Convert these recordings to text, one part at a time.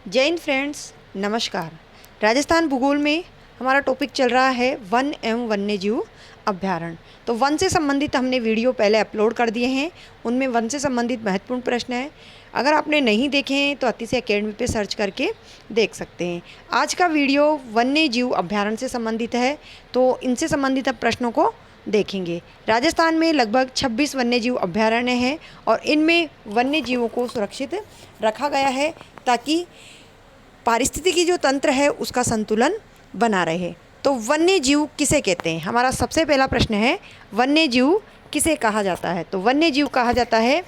जय हिंद फ्रेंड्स, नमस्कार। राजस्थान भूगोल में हमारा टॉपिक चल रहा है वन एवं वन्यजीव अभ्यारण्य। तो वन से संबंधित हमने वीडियो पहले अपलोड कर दिए हैं, उनमें वन से संबंधित महत्वपूर्ण प्रश्न है। अगर आपने नहीं देखे हैं तो अतिशय अकेडमी पे सर्च करके देख सकते हैं। आज का वीडियो वन्यजीव अभ्यारण्य से संबंधित है, तो इनसे संबंधित अब प्रश्नों को देखेंगे। राजस्थान में लगभग 26 वन्यजीव अभ्यारण्य हैं और इनमें वन्यजीवों को सुरक्षित रखा गया है ताकि पारिस्थितिकी जो तंत्र है उसका संतुलन बना रहे। तो वन्य जीव किसे कहते हैं? हमारा सबसे पहला प्रश्न है, वन्य जीव किसे कहा जाता है? तो वन्य जीव कहा जाता है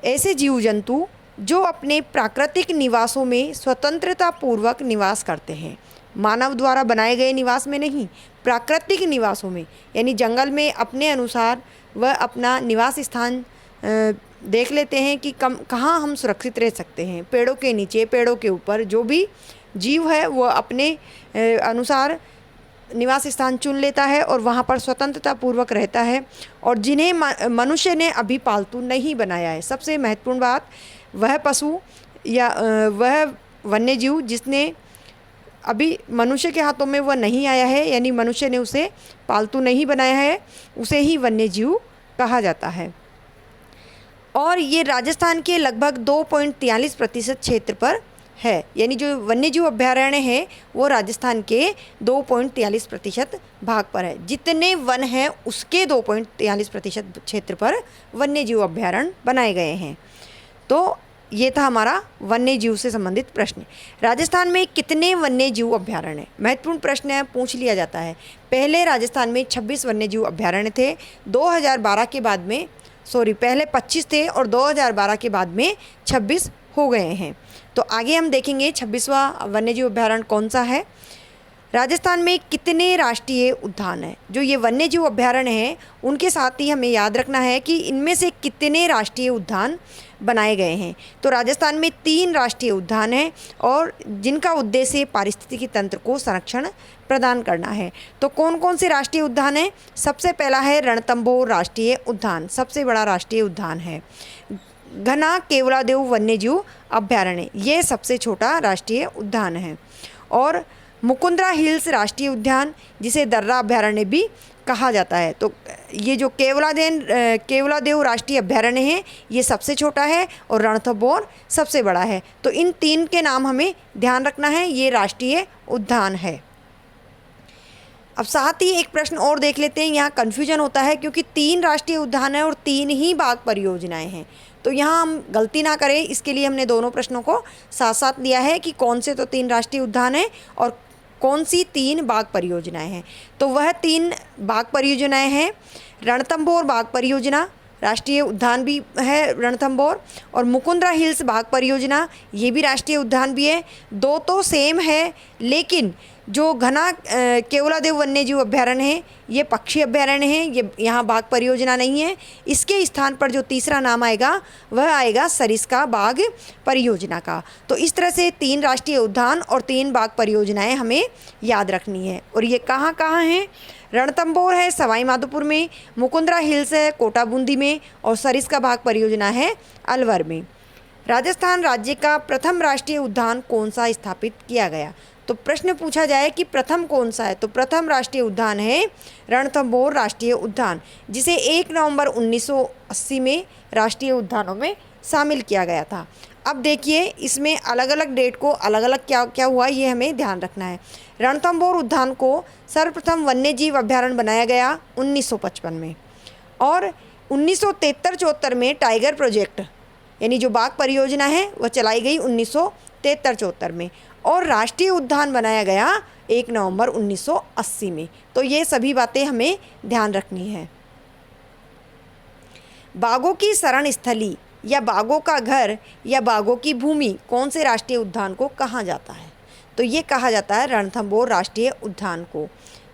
ऐसे जीव जंतु जो अपने प्राकृतिक निवासों में स्वतंत्रता पूर्वक निवास करते हैं, मानव द्वारा बनाए गए निवास में नहीं, प्राकृतिक निवासों में, यानी जंगल में अपने अनुसार वह अपना निवास स्थान देख लेते हैं कि कहाँ हम सुरक्षित रह सकते हैं। पेड़ों के नीचे, पेड़ों के ऊपर जो भी जीव है वो अपने अनुसार निवास स्थान चुन लेता है और वहाँ पर स्वतंत्रता पूर्वक रहता है, और जिन्हें मनुष्य ने अभी पालतू नहीं बनाया है। सबसे महत्वपूर्ण बात, वह पशु या वह वन्यजीव जिसने अभी मनुष्य के हाथों में वह नहीं आया है, यानी मनुष्य ने उसे पालतू नहीं बनाया है, उसे ही वन्यजीव कहा जाता है। और ये राजस्थान के लगभग 2.43% क्षेत्र पर है, यानी जो वन्यजीव अभ्यारण्य है वो राजस्थान के 2.43% भाग पर है। जितने वन हैं उसके 2.43% क्षेत्र पर वन्यजीव अभ्यारण्य बनाए गए हैं। तो ये था हमारा वन्यजीव से संबंधित प्रश्न। राजस्थान में कितने वन्यजीव अभ्यारण्य हैं? महत्वपूर्ण प्रश्न है, पूछ लिया जाता है। पहले राजस्थान में 26 वन्यजीव अभ्यारण्य थे, 2012 के बाद में पहले 25 थे और 2012 के बाद में 26 हो गए हैं। तो आगे हम देखेंगे 26वां वन्यजीव अभ्यारण्य कौन सा है। राजस्थान में कितने राष्ट्रीय उद्यान हैं? जो ये वन्यजीव अभ्यारण्य हैं उनके साथ ही हमें याद रखना है कि इनमें से कितने राष्ट्रीय उद्यान बनाए गए हैं। तो राजस्थान में 3 राष्ट्रीय उद्यान हैं और जिनका उद्देश्य पारिस्थितिकी तंत्र को संरक्षण प्रदान करना है। तो कौन कौन से राष्ट्रीय उद्यान हैं? सबसे पहला है रणथंभौर राष्ट्रीय उद्यान, सबसे बड़ा राष्ट्रीय उद्यान है। घना केवलादेव वन्यजीव अभ्यारण्य, ये सबसे छोटा राष्ट्रीय उद्यान है। और मुकुंदरा हिल्स राष्ट्रीय उद्यान, जिसे दर्रा अभ्यारण्य भी कहा जाता है। तो ये जो केवलादेव राष्ट्रीय अभ्यारण्य है ये सबसे छोटा है और रणथंभौर सबसे बड़ा है। तो इन 3 के नाम हमें ध्यान रखना है, ये राष्ट्रीय उद्यान है। अब साथ ही एक प्रश्न और देख लेते हैं, यहाँ कन्फ्यूजन होता है क्योंकि 3 राष्ट्रीय उद्यान हैं और 3 ही बाघ परियोजनाएं हैं। तो यहाँ हम गलती ना करें, इसके लिए हमने दोनों प्रश्नों को साथ साथ लिया है कि कौन से तो 3 राष्ट्रीय उद्यान हैं और कौन सी 3 बाघ परियोजनाएं हैं। तो वह 3 बाघ परियोजनाएं हैं, रणथंभौर बाघ परियोजना राष्ट्रीय उद्यान भी है रणथंभौर, और मुकुंदरा हिल्स बाघ परियोजना ये भी राष्ट्रीय उद्यान भी है। 2 तो सेम है, लेकिन जो घना केवलादेव वन्यजीव अभ्यारण्य है ये पक्षी अभ्यारण्य है, ये यहाँ बाघ परियोजना नहीं है। इसके स्थान पर जो तीसरा नाम आएगा वह आएगा सरिस्का बाघ परियोजना का। तो इस तरह से 3 राष्ट्रीय उद्यान और 3 बाघ परियोजनाएं हमें याद रखनी है। और ये कहाँ कहाँ हैं? रणथंभौर है सवाई माधोपुर में, मुकुंदरा हिल्स है कोटा बूंदी में, और सरिस्का बाघ परियोजना है अलवर में। राजस्थान राज्य का प्रथम राष्ट्रीय उद्यान कौन सा स्थापित किया गया? तो प्रश्न पूछा जाए कि प्रथम कौन सा है, तो प्रथम राष्ट्रीय उद्यान है रणथंभौर राष्ट्रीय उद्यान, जिसे 1 नवंबर 1980 में राष्ट्रीय उद्यानों में शामिल किया गया था। अब देखिए इसमें अलग अलग डेट को अलग अलग क्या क्या हुआ ये हमें ध्यान रखना है। रणथंभौर उद्यान को सर्वप्रथम वन्यजीव अभ्यारण्य बनाया गया 1955 में, और 1973-74 में टाइगर प्रोजेक्ट यानी जो बाघ परियोजना है वह चलाई गई 1973-74 में, और राष्ट्रीय उद्यान बनाया गया 1 नवंबर 1980 में। तो ये सभी बातें हमें ध्यान रखनी है। बाघों की शरण स्थली या बाघों का घर या बाघों की भूमि कौन से राष्ट्रीय उद्यान को कहा जाता है? तो ये कहा जाता है रणथंभौर राष्ट्रीय उद्यान को।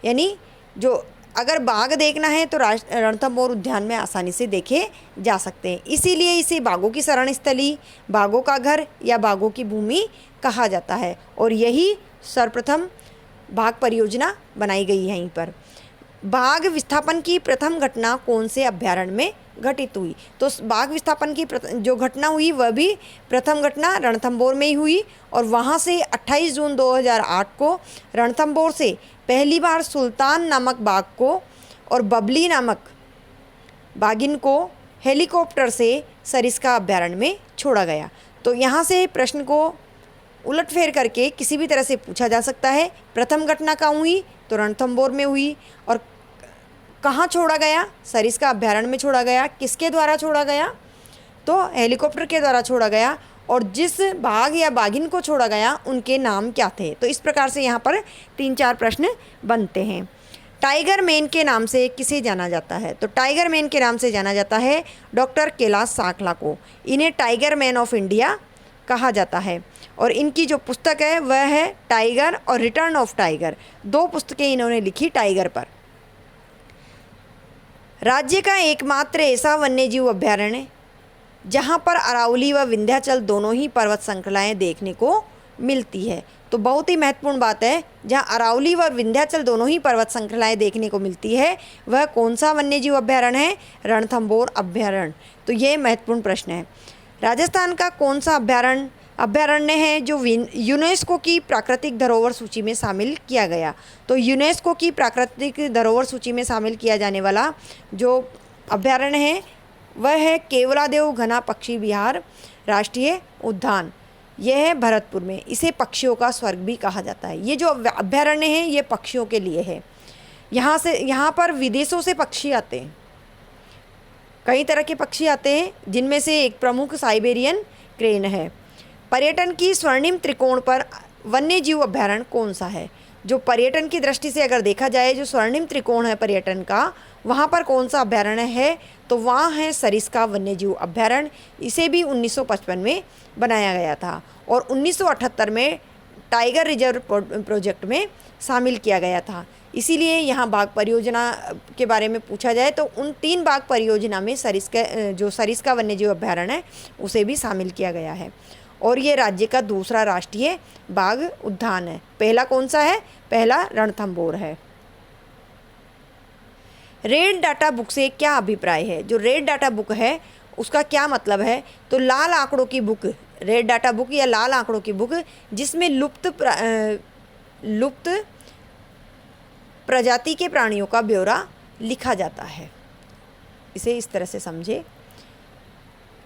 यानी जो अगर बाघ देखना है तो रणथंभौर उद्यान में आसानी से देखे जा सकते हैं, इसीलिए इसे बाघों की शरण स्थली, बाघों का घर या बाघों की भूमि कहा जाता है। और यही सर्वप्रथम बाघ परियोजना बनाई गई है यहीं पर। बाघ विस्थापन की प्रथम घटना कौन से अभ्यारण्य में घटित हुई। तो बाघ विस्थापन की जो घटना हुई वह भी प्रथम घटना रणथंभौर में ही हुई और वहाँ से 28 जून 2008 को रणथंभौर से पहली बार सुल्तान नामक बाघ को और बबली नामक बाघिन को हेलीकॉप्टर से सरिस्का अभ्यारण्य में छोड़ा गया। तो यहाँ से प्रश्न को उलटफेर करके किसी भी तरह से पूछा जा सकता है। प्रथम घटना कहाँ हुई? तो रणथंभौर में हुई। और कहाँ छोड़ा गया? सरिस्का अभ्यारण्य में छोड़ा गया। किसके द्वारा छोड़ा गया? तो हेलीकॉप्टर के द्वारा छोड़ा गया। और जिस बाघ या बाघिन को छोड़ा गया उनके नाम क्या थे? तो इस प्रकार से यहाँ पर 3-4 प्रश्न बनते हैं। टाइगर मैन के नाम से किसे जाना जाता है? तो टाइगर मैन के नाम से जाना जाता है डॉक्टर कैलाश साकला को। इन्हें टाइगर मैन ऑफ इंडिया कहा जाता है। और इनकी जो पुस्तक है वह है टाइगर और रिटर्न ऑफ टाइगर। 2 पुस्तकें इन्होंने लिखी टाइगर पर। राज्य का एकमात्र ऐसा वन्यजीव अभ्यारण्य जहाँ पर अरावली व विंध्याचल दोनों ही पर्वत श्रृंखलाएँ देखने को मिलती है। तो बहुत ही महत्वपूर्ण बात है, जहाँ अरावली व विंध्याचल दोनों ही पर्वत श्रृंखलाएँ देखने को मिलती है वह कौन सा वन्यजीव अभ्यारण्य है? रणथंभौर अभ्यारण्य। तो ये महत्वपूर्ण प्रश्न है। राजस्थान का कौन सा अभ्यारण्य है जो यूनेस्को की प्राकृतिक धरोहर सूची में शामिल किया गया? तो यूनेस्को की प्राकृतिक धरोहर सूची में शामिल किया जाने वाला जो अभ्यारण्य है वह है केवलादेव घना पक्षी विहार राष्ट्रीय उद्यान। यह है भरतपुर में। इसे पक्षियों का स्वर्ग भी कहा जाता है। ये जो अभ्यारण्य है ये पक्षियों के लिए है। यहाँ पर विदेशों से पक्षी आते हैं, कई तरह के पक्षी आते हैं, जिनमें से एक प्रमुख साइबेरियन क्रेन है। पर्यटन की स्वर्णिम त्रिकोण पर वन्यजीव अभ्यारण्य कौन सा है? जो पर्यटन की दृष्टि से अगर देखा जाए, जो स्वर्णिम त्रिकोण है पर्यटन का, वहाँ पर कौन सा अभ्यारण्य है? तो वहाँ है सरिस्का वन्यजीव अभ्यारण्य। इसे भी 1955 में बनाया गया था और 1978 में टाइगर रिजर्व प्रोजेक्ट में शामिल किया गया था। इसीलिए यहाँ बाघ परियोजना के बारे में पूछा जाए तो उन 3 बाघ परियोजना में सरिस्का वन्यजीव अभ्यारण्य है उसे भी शामिल किया गया है। और ये राज्य का दूसरा राष्ट्रीय बाघ उद्यान है। पहला कौन सा है? पहला रणथंभौर है। रेड डाटा बुक से क्या अभिप्राय है? जो रेड डाटा बुक है उसका क्या मतलब है? तो लाल आंकड़ों की बुक, रेड डाटा बुक या लाल आंकड़ों की बुक, जिसमें लुप्त प्रजाति के प्राणियों का ब्यौरा लिखा जाता है। इसे इस तरह से समझे।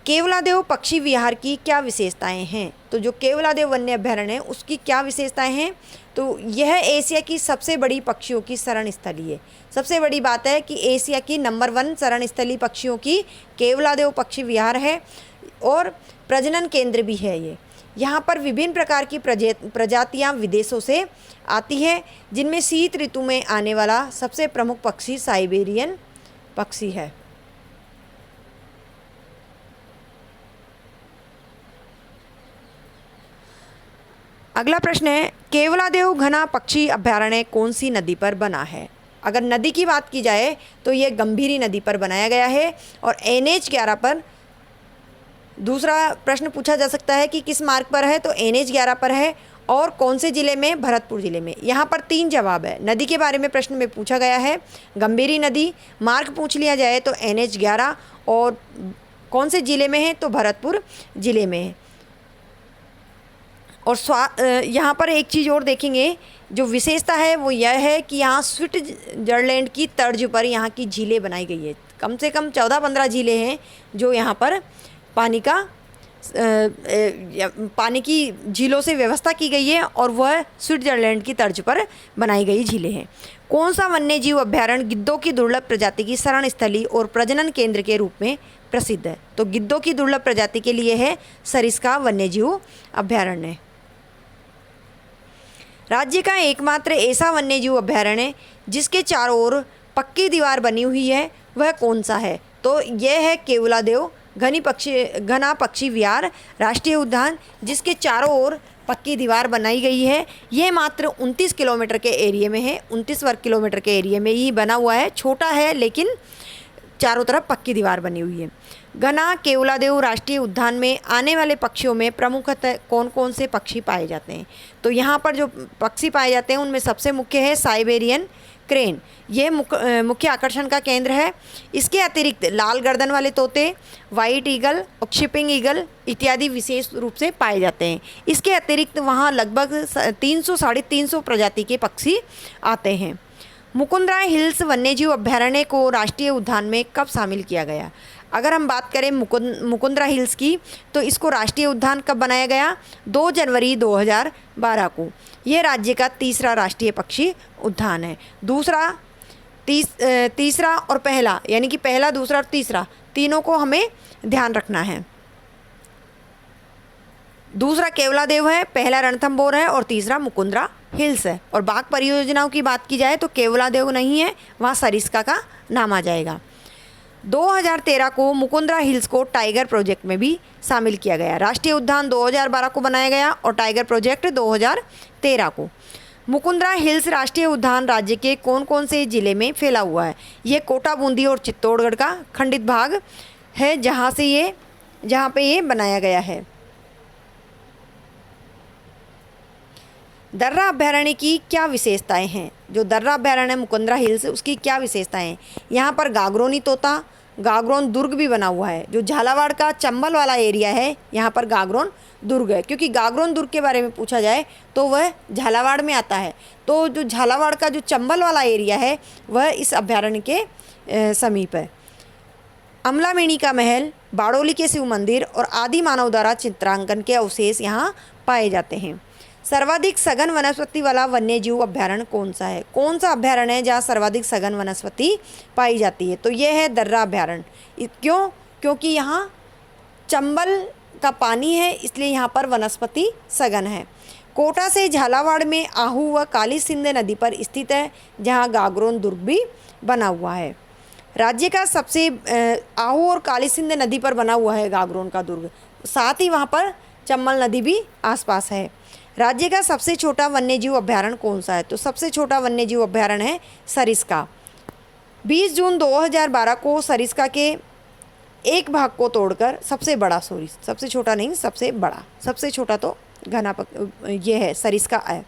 केवलादेव पक्षी विहार की क्या विशेषताएं हैं? तो जो केवलादेव वन्य अभ्यारण्य है उसकी क्या विशेषताएं हैं? तो यह एशिया की सबसे बड़ी पक्षियों की शरण स्थली है। सबसे बड़ी बात है कि एशिया की नंबर 1 शरण स्थली पक्षियों की केवलादेव पक्षी विहार है और प्रजनन केंद्र भी है ये। यहाँ पर विभिन्न प्रकार की प्रजातियाँ विदेशों से आती है, जिनमें शीत ऋतु में आने वाला सबसे प्रमुख पक्षी साइबेरियन पक्षी है। अगला प्रश्न है, केवलादेव घना पक्षी अभ्यारण्य कौन सी नदी पर बना है? अगर नदी की बात की जाए तो ये गंभीरी नदी पर बनाया गया है और NH 11 पर। दूसरा प्रश्न पूछा जा सकता है कि किस मार्ग पर है? तो NH 11 पर है। और कौन से ज़िले में? भरतपुर ज़िले में। यहाँ पर 3 जवाब है। नदी के बारे में प्रश्न में पूछा गया है गंभीरी नदी, मार्ग पूछ लिया जाए तो NH 11, और कौन से ज़िले में है? तो भरतपुर ज़िले में है। और यहाँ पर एक चीज़ और देखेंगे, जो विशेषता है वो यह है कि यहाँ स्विट्जरलैंड की तर्ज पर यहाँ की झीलें बनाई गई है। कम से कम 14-15 झीलें हैं जो यहाँ पर पानी की झीलों से व्यवस्था की गई है और वह स्विट्जरलैंड की तर्ज पर बनाई गई झीलें हैं। कौन सा वन्यजीव अभ्यारण्य गिद्धों की दुर्लभ प्रजाति की शरण स्थली और प्रजनन केंद्र के रूप में प्रसिद्ध है? तो गिद्धों की दुर्लभ प्रजाति के लिए है सरिस्का वन्यजीव अभ्यारण्य। राज्य का एकमात्र ऐसा वन्यजीव अभ्यारण्य जिसके चारों ओर पक्की दीवार बनी हुई है वह कौन सा है? तो यह है केवलादेव घना पक्षी विहार राष्ट्रीय उद्यान, जिसके चारों ओर पक्की दीवार बनाई गई है। ये मात्र 29 किलोमीटर के एरिया में है, 29 वर्ग किलोमीटर के एरिया में ही बना हुआ है। छोटा है लेकिन चारों तरफ पक्की दीवार बनी हुई है। घना केवलादेव राष्ट्रीय उद्यान में आने वाले पक्षियों में प्रमुखतः कौन कौन से पक्षी पाए जाते हैं? तो यहाँ पर जो पक्षी पाए जाते हैं उनमें सबसे मुख्य है साइबेरियन क्रेन। यह मुख्य आकर्षण का केंद्र है। इसके अतिरिक्त लाल गर्दन वाले तोते, वाइट ईगल और शिपिंग ईगल इत्यादि विशेष रूप से पाए जाते हैं। इसके अतिरिक्त वहाँ लगभग 300 साढ़े 300 प्रजाति के पक्षी आते हैं। मुकुंदरा हिल्स वन्यजीव अभयारण्य को राष्ट्रीय उद्यान में कब शामिल किया गया? अगर हम बात करें मुकुंदरा हिल्स की, तो इसको राष्ट्रीय उद्यान कब बनाया गया? 2 जनवरी 2012 को। यह राज्य का तीसरा राष्ट्रीय पक्षी उद्यान है। तीसरा और पहला, यानी कि पहला, दूसरा और तीसरा तीनों को हमें ध्यान रखना है। दूसरा केवलादेव है, पहला रणथंभौर है और तीसरा मुकुंदरा हिल्स है। और बाघ परियोजनाओं की बात की जाए तो केवलादेव नहीं है, वहाँ सरिस्का का नाम आ जाएगा। 2013 को मुकुंदरा हिल्स को टाइगर प्रोजेक्ट में भी शामिल किया गया। राष्ट्रीय उद्यान 2012 को बनाया गया और टाइगर प्रोजेक्ट 2013 को। मुकुंदरा हिल्स राष्ट्रीय उद्यान राज्य के कौन कौन से ज़िले में फैला हुआ है? ये कोटा, बूंदी और चित्तौड़गढ़ का खंडित भाग है जहाँ पे ये बनाया गया है। दर्रा अभयारण्य की क्या विशेषताएं हैं? जो दर्रा अभयारण्य मुकुंदरा हिल्स, उसकी क्या विशेषताएं हैं? यहाँ पर गागरोनी तोता, गागरोन दुर्ग भी बना हुआ है। जो झालावाड़ का चंबल वाला एरिया है, यहाँ पर गागरोन दुर्ग है, क्योंकि गागरोन दुर्ग के बारे में पूछा जाए तो वह झालावाड़ में आता है। तो जो झालावाड़ का जो चंबल वाला एरिया है वह इस अभयारण्य के समीप है। अमलामेणी का महल, बाड़ोली के शिव मंदिर और आदि मानव द्वारा चित्रांकन के अवशेष यहाँ पाए जाते हैं। सर्वाधिक सघन वनस्पति वाला वन्यजीव अभयारण्य कौन सा है? कौन सा अभयारण्य है जहाँ सर्वाधिक सघन वनस्पति पाई जाती है? तो यह है दर्रा अभयारण्य। क्यों? क्योंकि यहाँ चंबल का पानी है, इसलिए यहाँ पर वनस्पति सघन है। कोटा से झालावाड़ में आहू व काली सिंध नदी पर स्थित है, जहाँ गागरोन दुर्ग भी बना हुआ है। राज्य का सबसे आहू और काली सिंध नदी पर बना हुआ है गागरोन का दुर्ग, साथ ही वहाँ पर चंबल नदी भी आसपास है। राज्य का सबसे छोटा वन्यजीव अभयारण्य कौन सा है? तो सबसे छोटा वन्यजीव अभयारण्य है सरिस्का। 20 जून 2012 को सरिस्का के एक भाग को तोड़कर सबसे छोटा नहीं, सबसे बड़ा, सबसे छोटा तो ये है सरिस्का है।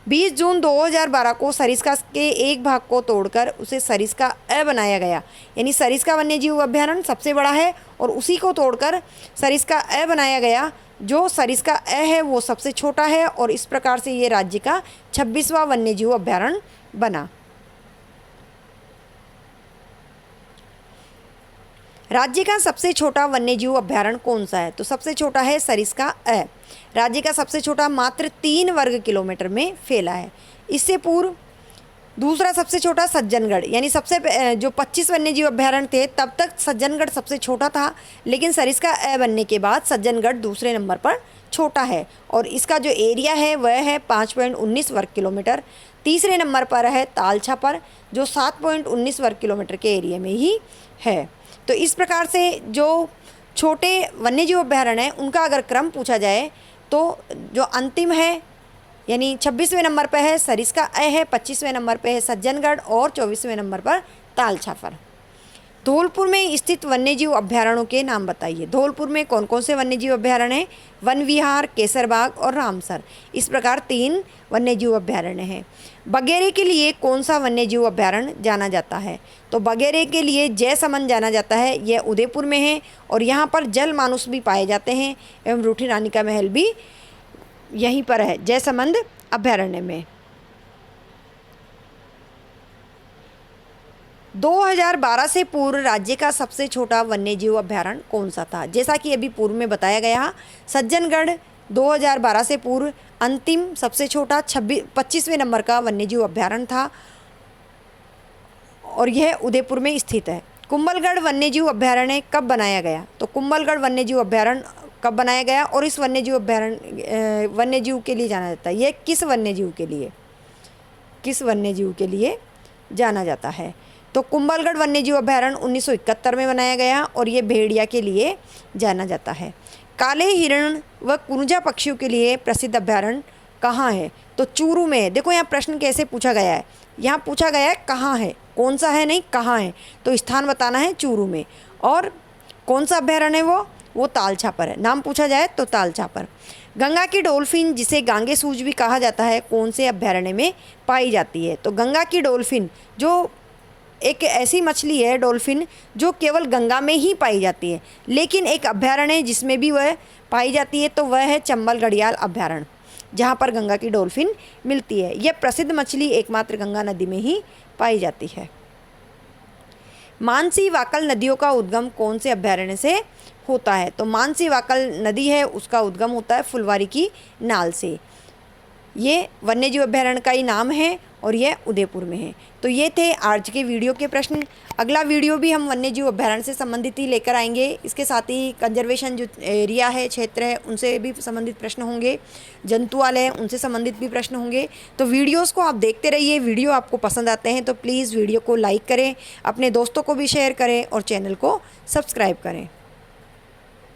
20 जून 2012 को सरिस्का के एक भाग को तोड़कर उसे सरिस्का अ बनाया गया। यानी सरिस्का वन्यजीव अभयारण्य सबसे बड़ा है और उसी को तोड़कर सरिस्का अ बनाया गया। जो सरिस्का अ है वो सबसे छोटा है और इस प्रकार से ये राज्य का 26वां वन्यजीव अभयारण्य बना। राज्य का सबसे छोटा वन्यजीव अभयारण्य कौन सा है? तो सबसे छोटा है सरिस्का अ। राज्य का सबसे छोटा मात्र 3 वर्ग किलोमीटर में फैला है। इससे पूर्व दूसरा सबसे छोटा सज्जनगढ़, यानी सबसे जो 25 वन्यजीव अभयारण्य थे तब तक सज्जनगढ़ सबसे छोटा था, लेकिन सरिस्का अ बनने के बाद सज्जनगढ़ दूसरे नंबर पर छोटा है और इसका जो एरिया है वह है 5.19 वर्ग किलोमीटर। तीसरे नंबर पर है तालछापर जो 7.19 वर्ग किलोमीटर के एरिया में ही है। तो इस प्रकार से जो छोटे वन्यजीव अभयारण्य हैं उनका अगर क्रम पूछा जाए तो जो अंतिम है, यानी 26वें नंबर पर है सरिस्का अ है, 25वें नंबर पर है सज्जनगढ़ और 24वें नंबर पर तालछापर। धौलपुर में स्थित वन्यजीव अभयारण्यों के नाम बताइए। धौलपुर में कौन कौन से वन्यजीव अभयारण्य हैं? वन विहार, केसरबाग और रामसर। इस प्रकार 3 वन्यजीव अभयारण्य हैं। बगेरे के लिए कौन सा वन्यजीव अभयारण्य जाना जाता है? तो बगेरे के लिए जयसमंद जाना जाता है। यह उदयपुर में है और यहाँ पर जल मानुष भी पाए जाते हैं एवं रूठी रानी का महल भी यहीं पर है, जयसमंद अभयारण्य में। 2012 से पूर्व राज्य का सबसे छोटा वन्यजीव अभयारण्य कौन सा था? जैसा कि अभी पूर्व में बताया गया, सज्जनगढ़ 2012 से पूर्व अंतिम सबसे छोटा 25वें नंबर का वन्यजीव अभयारण्य था और यह उदयपुर में स्थित है। कुंभलगढ़ वन्यजीव अभयारण्य कब बनाया गया? तो कुंभलगढ़ वन्यजीव अभयारण्य कब बनाया गया और इस वन्यजीव के लिए जाना जाता है? यह किस वन्यजीव के लिए जाना जाता है? तो कुंभलगढ़ वन्यजीव अभयारण्य 1971 में बनाया गया और ये भेड़िया के लिए जाना जाता है। काले हिरण व कुंजा पक्षियों के लिए प्रसिद्ध अभयारण्य कहाँ है? तो चूरू में है। देखो यहाँ प्रश्न कैसे पूछा गया है, यहाँ पूछा गया है कहाँ है, कौन सा है नहीं, कहाँ है। तो स्थान बताना है चूरू में। और कौन सा अभ्यारण्य है वो ताल छापर है। नाम पूछा जाए तो ताल छापर। गंगा की डॉल्फिन जिसे गांगेसूज भी कहा जाता है कौन से अभ्यारण्य में पाई जाती है? तो गंगा की डॉल्फिन जो एक ऐसी मछली है डॉल्फिन जो केवल गंगा में ही पाई जाती है, लेकिन एक अभ्यारण्य जिसमें भी वह पाई जाती है तो वह है चंबल घड़ियाल अभ्यारण्य, जहाँ पर गंगा की डॉल्फिन मिलती है। यह प्रसिद्ध मछली एकमात्र गंगा नदी में ही पाई जाती है। मानसी वाकल नदियों का उद्गम कौन से अभ्यारण्य से होता है? तो मानसी वाकल नदी है उसका उद्गम होता है फुलवारी की नाल से। ये वन्यजीव अभ्यारण्य का ही नाम है और यह उदयपुर में है। तो ये थे आज के वीडियो के प्रश्न। अगला वीडियो भी हम वन्यजीव अभ्यारण्य से संबंधित ही लेकर आएंगे। इसके साथ ही कंजर्वेशन जो एरिया है, क्षेत्र है, उनसे भी संबंधित प्रश्न होंगे, जंतुआलय उनसे संबंधित भी प्रश्न होंगे। तो वीडियोस को आप देखते रहिए। वीडियो आपको पसंद आते हैं तो प्लीज़ वीडियो को लाइक करें, अपने दोस्तों को भी शेयर करें और चैनल को सब्सक्राइब करें।